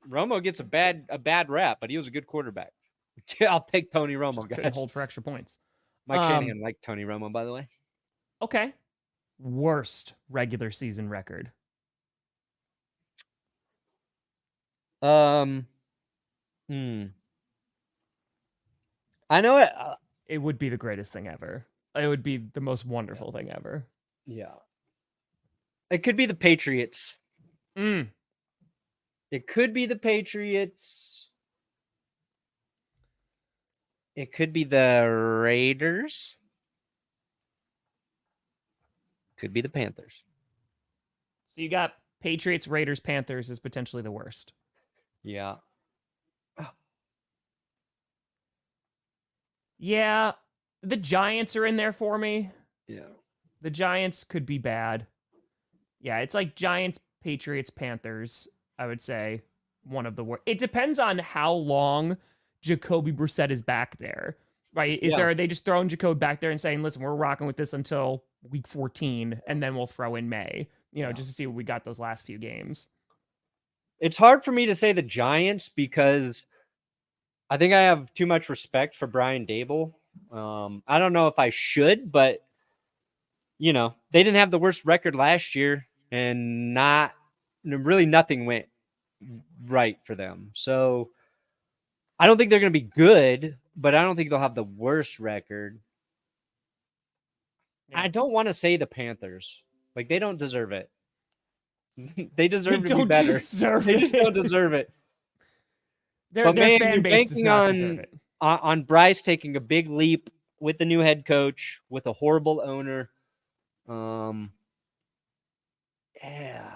Romo gets a bad rap, but he was a good quarterback. I'll take Tony Romo, guys. Could hold for extra points. Mike Shanahan liked Tony Romo, by the way. Okay. Worst regular season record. I know it. It would be the greatest thing ever. It would be the most wonderful thing ever. Yeah. It could be the Patriots. It could be the Patriots. It could be the Raiders. Could be the Panthers. So you got Patriots, Raiders, Panthers is potentially the worst. Yeah. Yeah. The Giants are in there for me. Yeah. The Giants could be bad. Yeah, it's like Giants, Patriots, Panthers, I would say. One of the worst. It depends on how long Jacoby Brissett is back there. Right? Are they just throwing Jacoby back there and saying, listen, we're rocking with this until week 14, and then we'll throw in May, just to see what we got those last few games. It's hard for me to say the Giants because I think I have too much respect for Brian Daboll. I don't know if I should, but they didn't have the worst record last year, and really nothing went right for them. So I don't think they're going to be good, but I don't think they'll have the worst record. I don't want to say the Panthers. Like, they don't deserve it. They deserve to be better. They just don't deserve it. Their fan base does not deserve it. On Bryce taking a big leap with the new head coach, with a horrible owner. Yeah.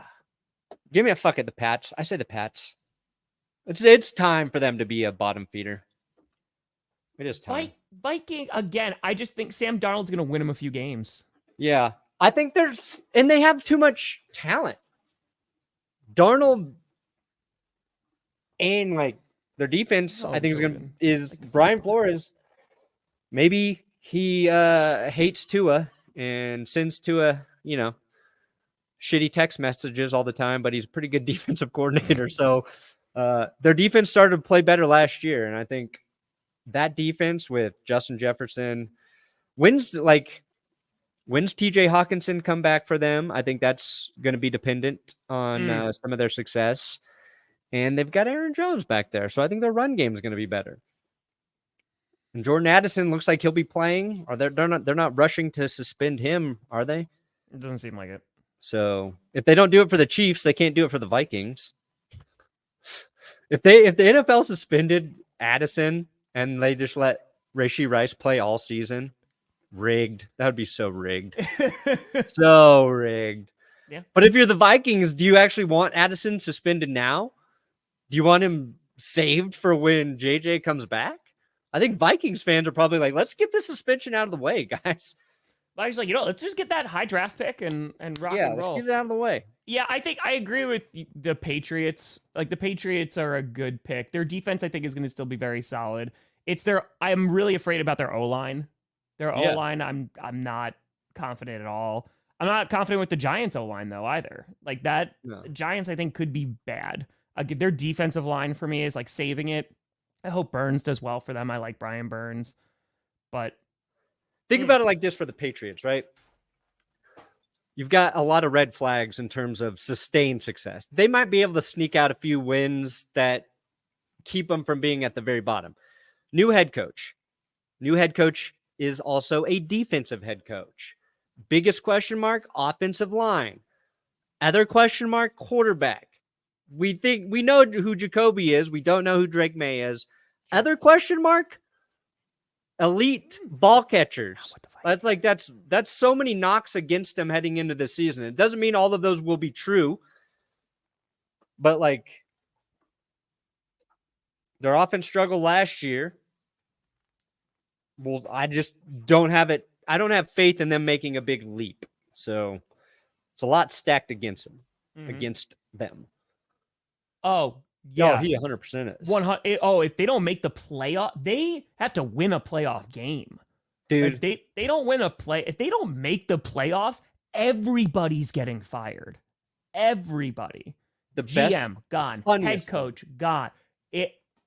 Give me a fuck at the Pats. I say the Pats. It's time for them to be a bottom feeder. It is time. Viking, again, I just think Sam Darnold's going to win him a few games. Yeah. I think and they have too much talent. Darnold and their defense, I think is Brian Flores. Maybe He hates Tua and sends Tua, shitty text messages all the time, but he's a pretty good defensive coordinator. So their defense started to play better last year. And I think that defense with Justin Jefferson when's TJ Hawkinson come back for them? I think that's going to be dependent on some of their success. And they've got Aaron Jones back there. So I think their run game is going to be better. And Jordan Addison looks like he'll be playing. Or they're not rushing to suspend him, are they? It doesn't seem like it. So if they don't do it for the Chiefs, they can't do it for the Vikings. If the NFL suspended Addison and they just let Rashee Rice play all season, rigged. That would be so rigged. So rigged. Yeah. But if you're the Vikings, do you actually want Addison suspended now? Do you want him saved for when JJ comes back? I think Vikings fans are probably like, let's get this suspension out of the way, guys. Vikings like, let's just get that high draft pick and rock and roll. Let's get it out of the way. Yeah, I think I agree with the Patriots. Like, the Patriots are a good pick. Their defense, I think, is going to still be very solid. I'm really afraid about their O-line. Their O-line, I'm not confident at all. I'm not confident with the Giants O-line, though, either. Like, that, Giants, I think, could be bad. Their defensive line, for me, is, like, saving it. I hope Burns does well for them. I like Brian Burns. But think about it like this for the Patriots, right? You've got a lot of red flags in terms of sustained success. They might be able to sneak out a few wins that keep them from being at the very bottom. New head coach. New head coach is also a defensive head coach. Biggest question mark, offensive line. Other question mark, quarterback. We know who Jacoby is. We don't know who Drake May is. Other question mark, elite ball catchers. That's so many knocks against them heading into this season. It doesn't mean all of those will be true, but their offense struggled last year. Well, I just don't have it. I don't have faith in them making a big leap. So it's a lot stacked against them. Oh, yeah. He 100% is. If they don't make the playoff, they have to win a playoff game. Dude. If they don't win if they don't make the playoffs, everybody's getting fired. Everybody. The GM gone. Head coach gone.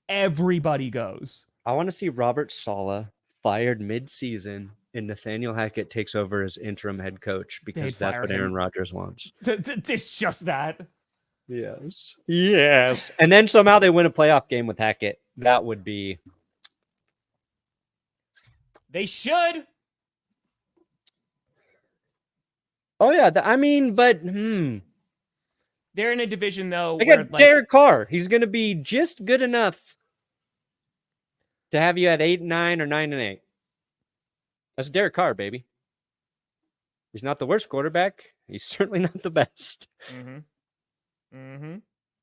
Everybody goes. I want to see Robert Saleh fired mid-season and Nathaniel Hackett takes over as interim head coach because that's what Aaron Rodgers wants. It's just that. Yes. And then somehow they win a playoff game with Hackett. That would be. They should. Oh, yeah. They're in a division, though. They got Derek Carr. He's going to be just good enough to have you at 8-9 or 9-8. That's Derek Carr, baby. He's not the worst quarterback. He's certainly not the best.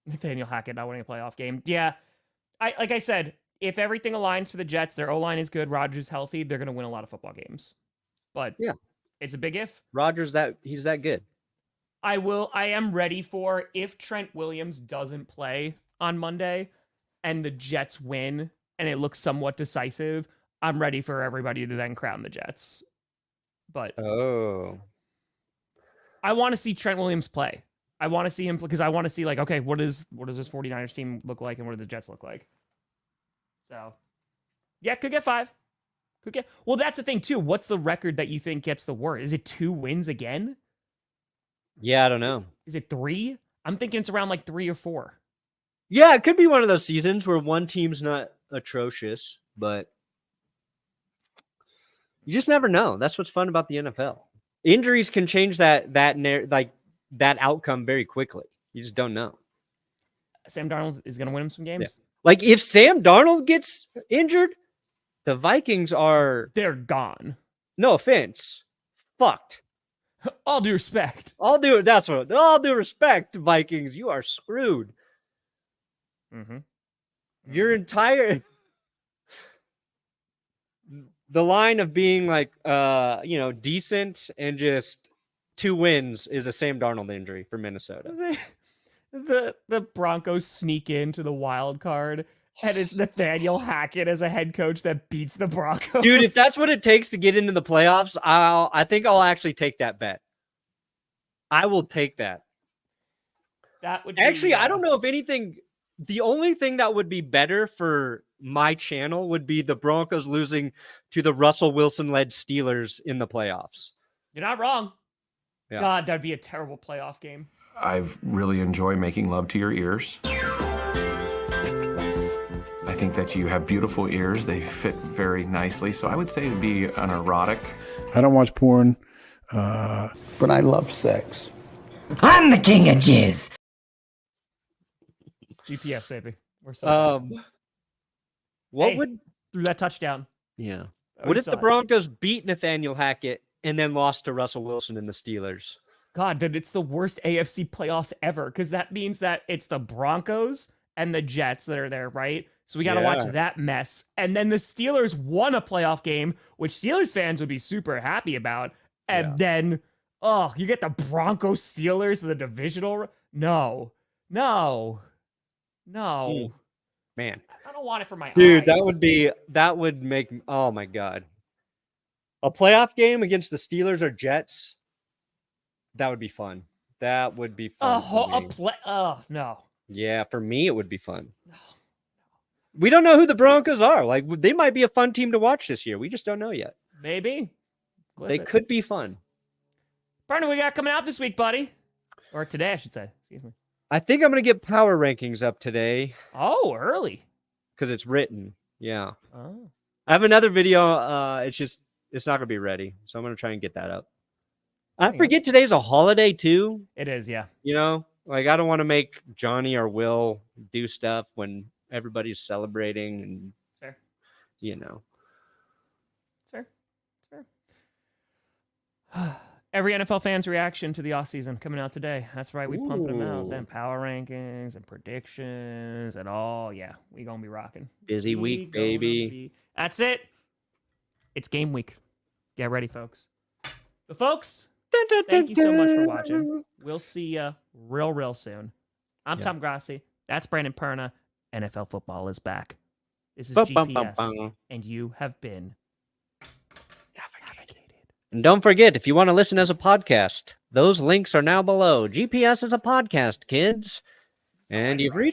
Nathaniel Hackett not winning a playoff game. Yeah. Like I said, if everything aligns for the Jets, their O-line is good, Rodgers healthy, they're going to win a lot of football games. But yeah, it's a big if. Rodgers, he's that good. I am ready for if Trent Williams doesn't play on Monday and the Jets win and it looks somewhat decisive, I'm ready for everybody to then crown the Jets. But I want to see Trent Williams play. I want to see him because I want to see okay, what does this 49ers team look like and what do the Jets look like? So, yeah, could get 5. Well, that's the thing too. What's the record that you think gets the worst? Is it 2 wins again? Yeah, I don't know. Is it 3? I'm thinking it's around 3 or 4. Yeah, it could be one of those seasons where one team's not atrocious, but you just never know. That's what's fun about the NFL. Injuries can change that outcome very quickly. You just don't know. Sam Darnold is going to win him some games. Yeah. If Sam Darnold gets injured, the Vikings they're gone. No offense. Fucked. All due respect. All due respect, Vikings. You are screwed. Your entire the line of being decent and just 2 wins is a Sam Darnold injury for Minnesota. The Broncos sneak into the wild card And it's Nathaniel Hackett as a head coach that beats the Broncos. Dude, if that's what it takes to get into the playoffs, I think I'll actually take that bet. I will take that. That would actually, I don't know if anything. The only thing that would be better for my channel would be the Broncos losing to the Russell Wilson-led Steelers in the playoffs. You're not wrong. Yeah. God, that'd be a terrible playoff game. I've really enjoyed making love to your ears. I think that you have beautiful ears. They fit very nicely. So I would say it would be an erotic. I don't watch porn. But I love sex. I'm the king of jizz. GPS, baby. We're so through that touchdown. Yeah. What if the Broncos beat Nathaniel Hackett and then lost to Russell Wilson and the Steelers? God, dude, it's the worst AFC playoffs ever because that means that it's the Broncos and the Jets that are there, right? So we got to watch that mess. And then the Steelers won a playoff game, which Steelers fans would be super happy about. And then, you get the Broncos Steelers in the divisional. No. Man. I don't want it for my Dude, eyes. that would make, oh my God. A playoff game against the Steelers or Jets, that would be fun. That would be fun. No. Yeah, for me, it would be fun. We don't know who the Broncos are. Like, they might be a fun team to watch this year. We just don't know yet. Maybe. They could be fun. Partner, we got coming out this week, buddy. Or today, I should say. Excuse me. I think I'm going to get power rankings up today. Oh, early. Because it's written. Yeah. Oh. I have another video. It's not going to be ready. So I'm going to try and get that up. I forget today's a holiday too. It is, yeah. You know, like I don't want to make Johnny or Will do stuff when everybody's celebrating and, fair. You know. It's fair. Every NFL fan's reaction to the offseason coming out today. That's right. We pumped them out. Then power rankings and predictions and all. Yeah, we going to be rocking. Busy week, baby. That's it. It's game week. Get ready, folks. But folks, thank you so much for watching. We'll see you real soon. I'm Tom Grossi. That's Brandon Perna. NFL football is back. This is GPS, and you have been navigated. And don't forget, if you want to listen as a podcast, those links are now below. GPS is a podcast, kids. And you've reached